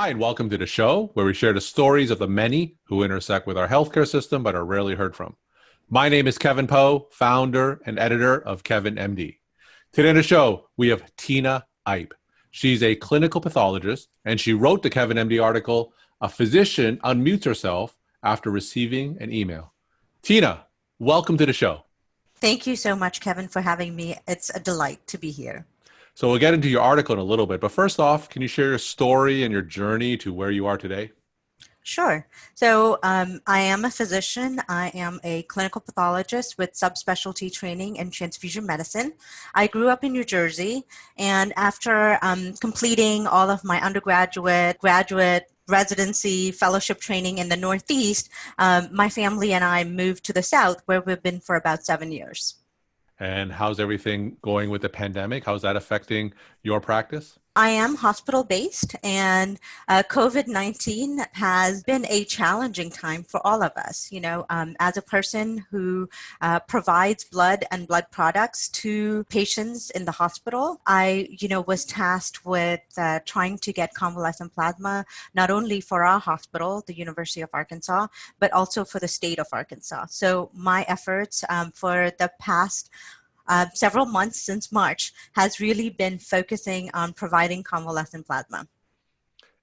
Hi, and welcome to the show where we share the stories of the many who intersect with our healthcare system but are rarely heard from. My name is Kevin Poe, founder and editor of Kevin MD. Today on the show, we have Tina Ipe. She's a clinical pathologist, and she wrote the Kevin MD article, "A Physician Unmutes Herself After Receiving an Email." Tina, welcome to the show. Thank you so much, Kevin, for having me. It's a delight to be here. So we'll get into your article in a little bit, but first off, can you share your story and your journey to where you are today? Sure. So I am a physician. I am a clinical pathologist with subspecialty training in transfusion medicine. I grew up in New Jersey, and after completing all of my undergraduate, graduate, residency, fellowship training in the Northeast, my family and I moved to the South, where we've been for about 7 years. And how's everything going with the pandemic? How's that affecting your practice? I am hospital-based, and COVID-19 has been a challenging time for all of us. As a person who provides blood and blood products to patients in the hospital, I, was tasked with trying to get convalescent plasma, not only for our hospital, the University of Arkansas, but also for the state of Arkansas. So my efforts for the past several months since March has really been focusing on providing convalescent plasma.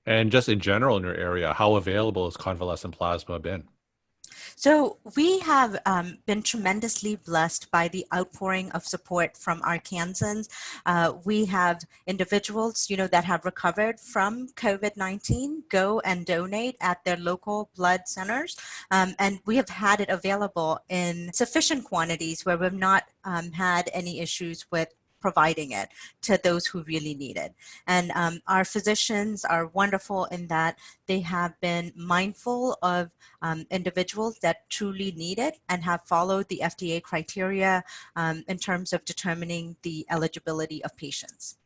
And just in general in your area, how available has convalescent plasma been? So we have been tremendously blessed by the outpouring of support from Arkansans. We have individuals, that have recovered from COVID-19 go and donate at their local blood centers. And we have had it available in sufficient quantities where we've not had any issues with providing it to those who really need it. And our physicians are wonderful in that they have been mindful of individuals that truly need it and have followed the FDA criteria in terms of determining the eligibility of patients.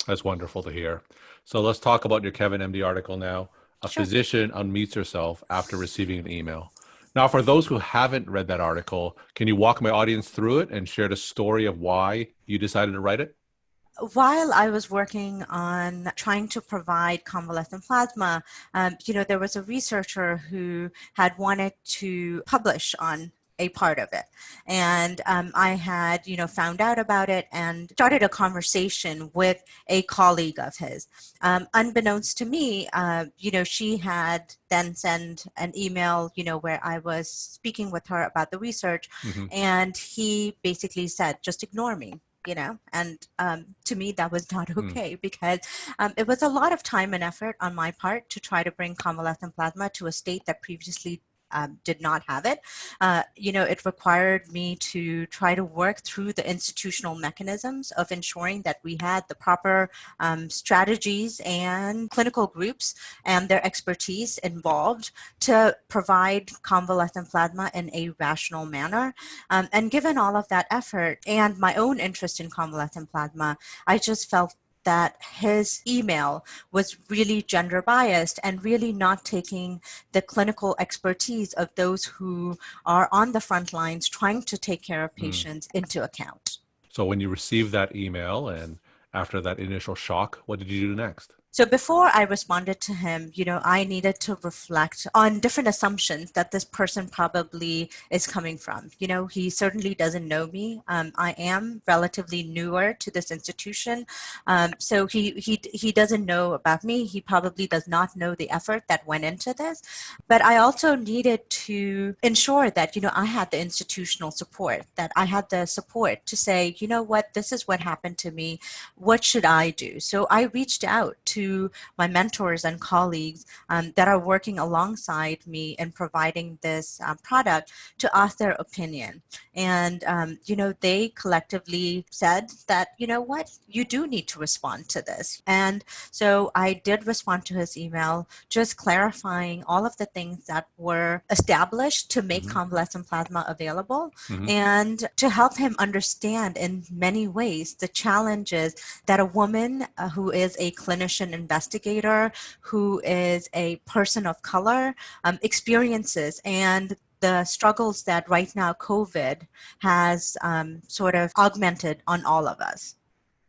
That's wonderful to hear. So let's talk about your Kevin MD article now. A Sure. physician unmutes herself after receiving an email. Now, for those who haven't read that article, can you walk my audience through it and share the story of why you decided to write it? While I was working on trying to provide convalescent plasma, there was a researcher who had wanted to publish on a part of it. And I had, found out about it and started a conversation with a colleague of his. Unbeknownst to me, she had then sent an email, where I was speaking with her about the research. Mm-hmm. And he basically said, just ignore me. And to me, that was not okay because it was a lot of time and effort on my part to try to bring convalescent plasma to a state that previously did not have it. It required me to try to work through the institutional mechanisms of ensuring that we had the proper strategies and clinical groups and their expertise involved to provide convalescent plasma in a rational manner. And given all of that effort and my own interest in convalescent plasma, I just felt that his email was really gender biased and really not taking the clinical expertise of those who are on the front lines trying to take care of patients into account. So when you received that email and after that initial shock, what did you do next? So before I responded to him, I needed to reflect on different assumptions that this person probably is coming from. He certainly doesn't know me. I am relatively newer to this institution. So he doesn't know about me. He probably does not know the effort that went into this. But I also needed to ensure that, I had the institutional support, that I had the support to say, what, this is what happened to me. What should I do? So I reached out to my mentors and colleagues that are working alongside me in providing this product to ask their opinion. And, they collectively said that, what, you do need to respond to this. And so I did respond to his email, just clarifying all of the things that were established to make convalescent plasma available and to help him understand in many ways the challenges that a woman who is a clinician-investigator, who is a person of color, experiences, and the struggles that right now COVID has sort of augmented on all of us.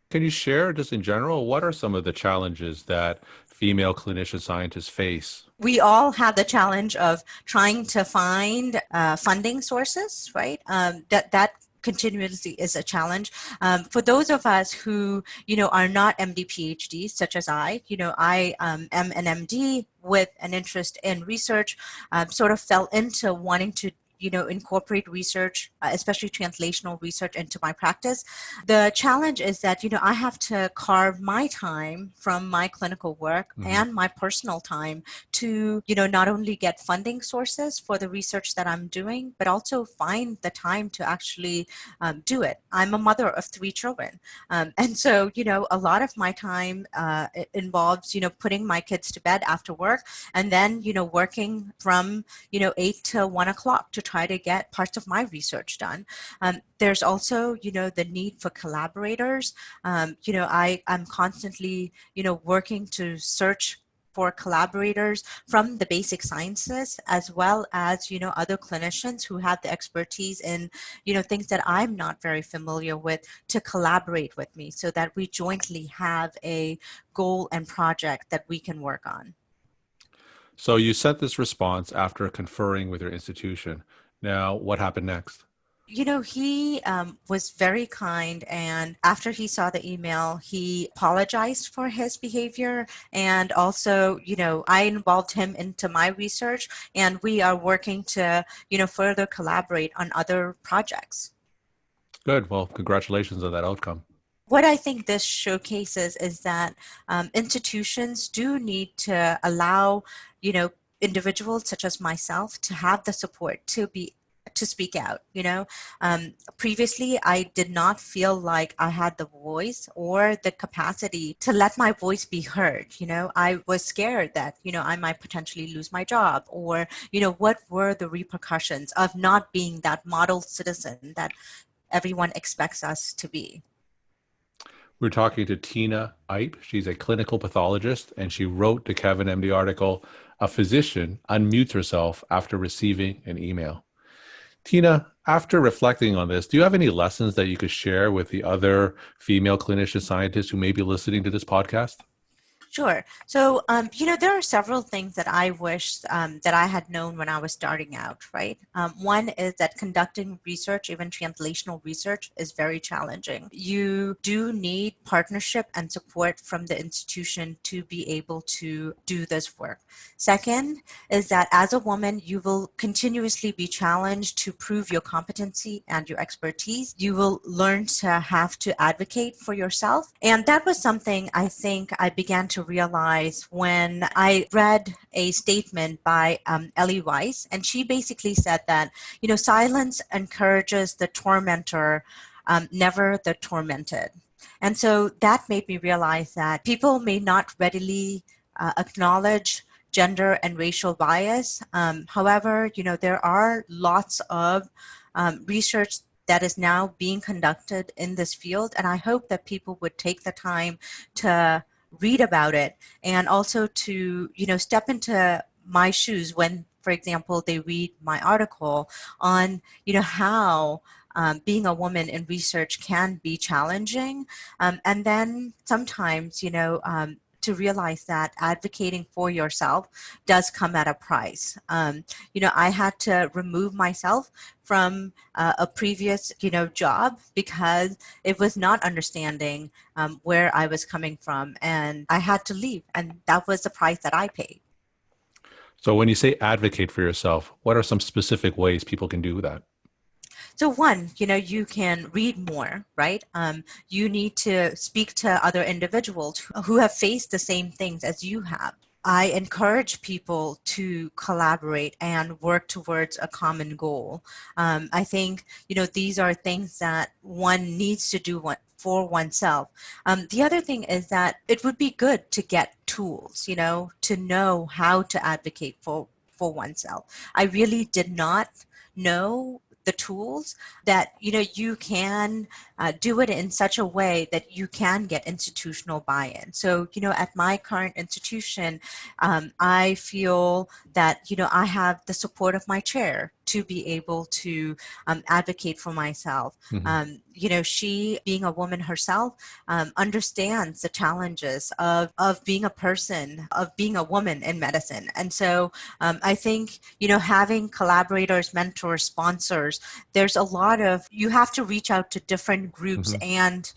Can you share just in general, what are some of the challenges that female clinician scientists face? We all have the challenge of trying to find funding sources, right? That continuously is a challenge. For those of us who, are not MD PhDs, such as I, I am an MD with an interest in research, sort of fell into wanting to incorporate research, especially translational research, into my practice. The challenge is that, I have to carve my time from my clinical work and my personal time to, not only get funding sources for the research that I'm doing, but also find the time to actually do it. I'm a mother of 3 children. And so, a lot of my time it involves, putting my kids to bed after work and then, working from, 8 to 1 o'clock to try to get parts of my research done. There's also, the need for collaborators. I'm constantly, working to search for collaborators from the basic sciences, as well as, other clinicians who have the expertise in, things that I'm not very familiar with, to collaborate with me so that we jointly have a goal and project that we can work on. So you sent this response after conferring with your institution. Now, what happened next? He was very kind, and after he saw the email, he apologized for his behavior, and also, I involved him into my research, and we are working to, further collaborate on other projects. Good. Well, congratulations on that outcome. What I think this showcases is that institutions do need to allow, individuals such as myself to have the support to speak out. Previously, I did not feel like I had the voice or the capacity to let my voice be heard. I was scared that, I might potentially lose my job, or, what were the repercussions of not being that model citizen that everyone expects us to be. We're talking to Tina Ipe. She's a clinical pathologist, and she wrote the Kevin MD article, "A Physician Unmutes Herself After Receiving an Email." Tina, after reflecting on this, do you have any lessons that you could share with the other female clinician scientists who may be listening to this podcast? Sure. So, there are several things that I wish that I had known when I was starting out, right? One is that conducting research, even translational research, is very challenging. You do need partnership and support from the institution to be able to do this work. Second is that as a woman, you will continuously be challenged to prove your competency and your expertise. You will learn to have to advocate for yourself. And that was something I think I began to realize when I read a statement by Ellie Weiss, and she basically said that, silence encourages the tormentor, never the tormented. And so that made me realize that people may not readily acknowledge gender and racial bias. However, there are lots of research that is now being conducted in this field, and I hope that people would take the time to read about it, and also to, step into my shoes when, for example, they read my article on, how being a woman in research can be challenging. And then sometimes, to realize that advocating for yourself does come at a price. I had to remove myself from a previous, job because it was not understanding where I was coming from, and I had to leave, and that was the price that I paid. So when you say advocate for yourself, what are some specific ways people can do that? So one, you can read more, right? You need to speak to other individuals who have faced the same things as you have. I encourage people to collaborate and work towards a common goal. I think, these are things that one needs to do for oneself. The other thing is that it would be good to get tools, to know how to advocate for oneself. I really did not know the tools that you can do it in such a way that you can get institutional buy-in. So at my current institution, I feel that I have the support of my chair to be able to advocate for myself. She, being a woman herself, understands the challenges of being a person, of being a woman in medicine. And so I think, having collaborators, mentors, sponsors, there's a lot of, you have to reach out to different groups and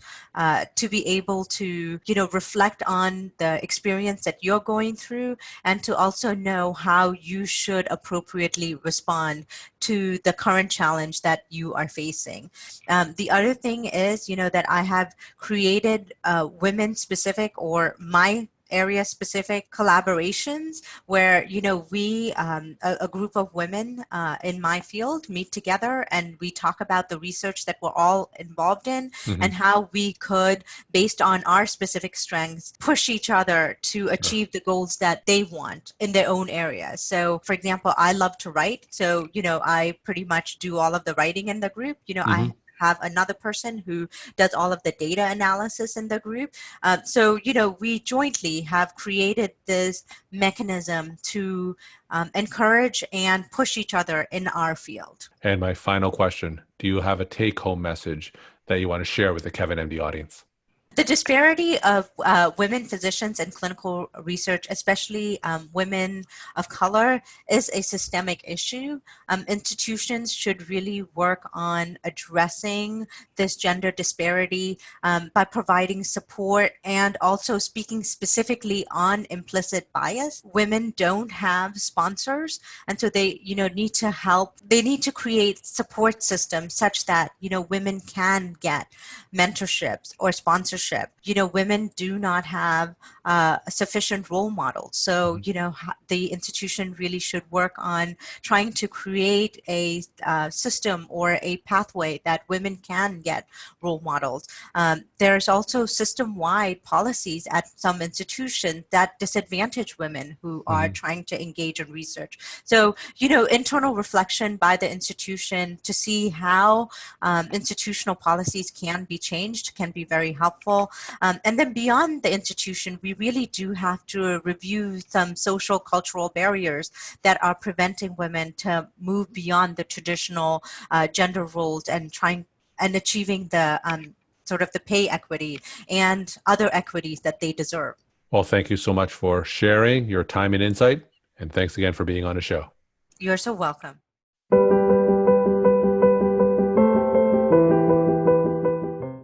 to be able to, reflect on the experience that you're going through, and to also know how you should appropriately respond to the current challenge that you are facing. The other thing is, that I have created women-specific or my area-specific collaborations where, we, a group of women in my field meet together and we talk about the research that we're all involved in and how we could, based on our specific strengths, push each other to achieve the goals that they want in their own area. So, for example, I love to write. So, I pretty much do all of the writing in the group. I have another person who does all of the data analysis in the group. So, we jointly have created this mechanism to encourage and push each other in our field. And my final question, do you have a take-home message that you want to share with the Kevin MD audience? The disparity of women physicians in clinical research, especially women of color, is a systemic issue. Institutions should really work on addressing this gender disparity by providing support and also speaking specifically on implicit bias. Women don't have sponsors, and so they, need to help. They need to create support systems such that, women can get mentorships or sponsorships. Women do not have sufficient role models. So, the institution really should work on trying to create a system or a pathway that women can get role models. There's also system-wide policies at some institutions that disadvantage women who are trying to engage in research. So, internal reflection by the institution to see how institutional policies can be changed can be very helpful. And then beyond the institution, we really do have to review some social cultural barriers that are preventing women to move beyond the traditional gender roles and achieving the sort of the pay equity and other equities that they deserve. Well, thank you so much for sharing your time and insight. And thanks again for being on the show. You're so welcome.